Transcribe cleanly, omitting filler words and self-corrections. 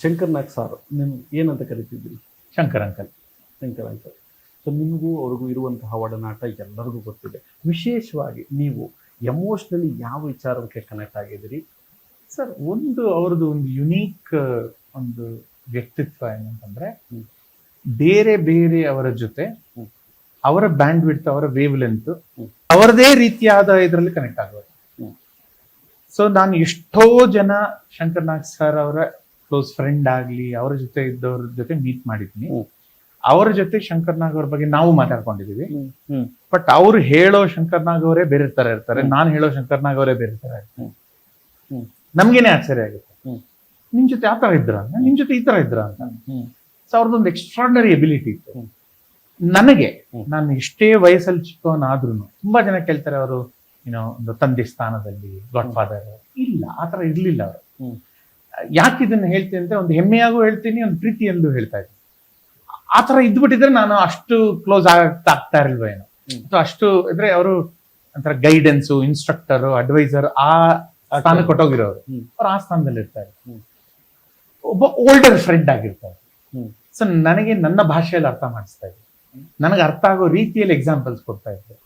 ಶಂಕರ್ ನಾಗ್ sir ನಿಮ್ ಏನಂತ ಕರಿತಿದ್ರಿ? Shankar uncle. Shankar uncle. So ನಿಮಗೂ ಅವ್ರಿಗೂ ಇರುವಂತಹ ಒಡನಾಟ ಎಲ್ಲರಿಗೂ ಗೊತ್ತಿದೆ. ವಿಶೇಷವಾಗಿ ನೀವು ಎಮೋಷ್ನಲಿ ಯಾವ ವಿಚಾರಕ್ಕೆ ಕನೆಕ್ಟ್ ಆಗಿದ್ದೀರಿ? ಸರ್, ಅವ್ರದ್ದು ಒಂದು ಯುನೀಕ್ ಒಂದು ವ್ಯಕ್ತಿತ್ವ ಏನಂತಂದ್ರೆ, ಬೇರೆ ಬೇರೆ ಅವರ ಜೊತೆ ಅವರ ಬ್ಯಾಂಡ್ ವಿಡ್ತ್, ಅವರ ವೇವ್ ಲೆಂತ್, ಅವರದೇ ರೀತಿಯಾದ ಇದರಲ್ಲಿ ಕನೆಕ್ಟ್ ಆಗೋದು. ಸೊ ನಾನು ಎಷ್ಟೋ ಜನ ಶಂಕರ್ ನಾಗ್ ಸರ್ ಅವರ ಕ್ಲೋಸ್ ಫ್ರೆಂಡ್ ಆಗ್ಲಿ, ಅವರ ಜೊತೆ ಇದ್ದವ್ರ ಜೊತೆ ಮೀಟ್ ಮಾಡಿದ್ದೀನಿ. ಅವರ ಜೊತೆ ಶಂಕರ್ ನಾಗ್ ಅವ್ರ ಬಗ್ಗೆ ನಾವು ಮಾತಾಡ್ಕೊಂಡಿದೀವಿ. ಬಟ್ ಅವ್ರು ಹೇಳೋ ಶಂಕರ್ ನಾಗ್ ಅವರೇ ಬೇರೆ ತರ ಇರ್ತಾರೆ, ನಾನು ಹೇಳೋ ಶಂಕರ್ ನಾಗ್ ಅವರೇ ಬೇರೆ ತರ ಇರ್ತಾರೆ. ನಮ್ಗೇನೆ ಆಶ್ಚರ್ಯ ಆಗುತ್ತೆ, ನಿಮ್ ಜೊತೆ ಆ ತರ ಇದ್ರ, ನಿಮ್ ಜೊತೆ ಈ ತರ ಇದ್ರ ಅಂತ. ಸೊ ಅವ್ರದ್ದೊಂದು ಎಕ್ಸ್ಟ್ರಾರ್ಡನರಿ ಎಬಿಲಿಟಿ ಇತ್ತು ನನಗೆ. ನಾನು ಎಷ್ಟೇ ವಯಸ್ಸಲ್ಲಿ ಚಿಕ್ಕವನಾದ್ರೂ ತುಂಬಾ ಜನ ಕೇಳ್ತಾರೆ, ಅವರು ಏನೋ ಒಂದು ತಂದೆ ಸ್ಥಾನದಲ್ಲಿ ಗಾಡ್ ಫಾದರ್. ಇಲ್ಲ, ಆತರ ಇರ್ಲಿಲ್ಲ ಅವರು. ಯಾಕೆ ಇದನ್ನ ಹೇಳ್ತೀನಿ ಅಂತ, ಒಂದು ಹೆಮ್ಮೆಯಾಗೂ ಹೇಳ್ತೀನಿ, ಒಂದು ಪ್ರೀತಿಯಲ್ಲೂ ಹೇಳ್ತಾ ಇದ್ದೀನಿ. ಆತರ ಇದ್ಬಿಟ್ಟಿದ್ರೆ ನಾನು ಅಷ್ಟು ಕ್ಲೋಸ್ ಆಗ್ತಾ ಇರಲ್ವೇನೋ. ಅಷ್ಟು ಇದ್ರೆ ಅವರು ಒಂಥರ ಗೈಡೆನ್ಸು, ಇನ್ಸ್ಟ್ರಕ್ಟರ್, ಅಡ್ವೈಸರ್ ಆ ಸ್ಥಾನ ಕೊಟ್ಟೋಗಿರೋರು. ಅವ್ರು ಆ ಸ್ಥಾನದಲ್ಲಿ ಇರ್ತಾರೆ. ಒಬ್ಬ ಓಲ್ಡರ್ ಫ್ರೆಂಡ್ ಆಗಿರ್ತಾರೆ. ಸೊ ನನಗೆ ನನ್ನ ಭಾಷೆಯಲ್ಲಿ ಅರ್ಥ ಮಾಡಿಸ್ತಾ ಇದ್ರು, ನನಗೆ ಅರ್ಥ ಆಗೋ ರೀತಿಯಲ್ಲಿ ಎಕ್ಸಾಂಪಲ್ಸ್ ಕೊಡ್ತಾ ಇದ್ರು.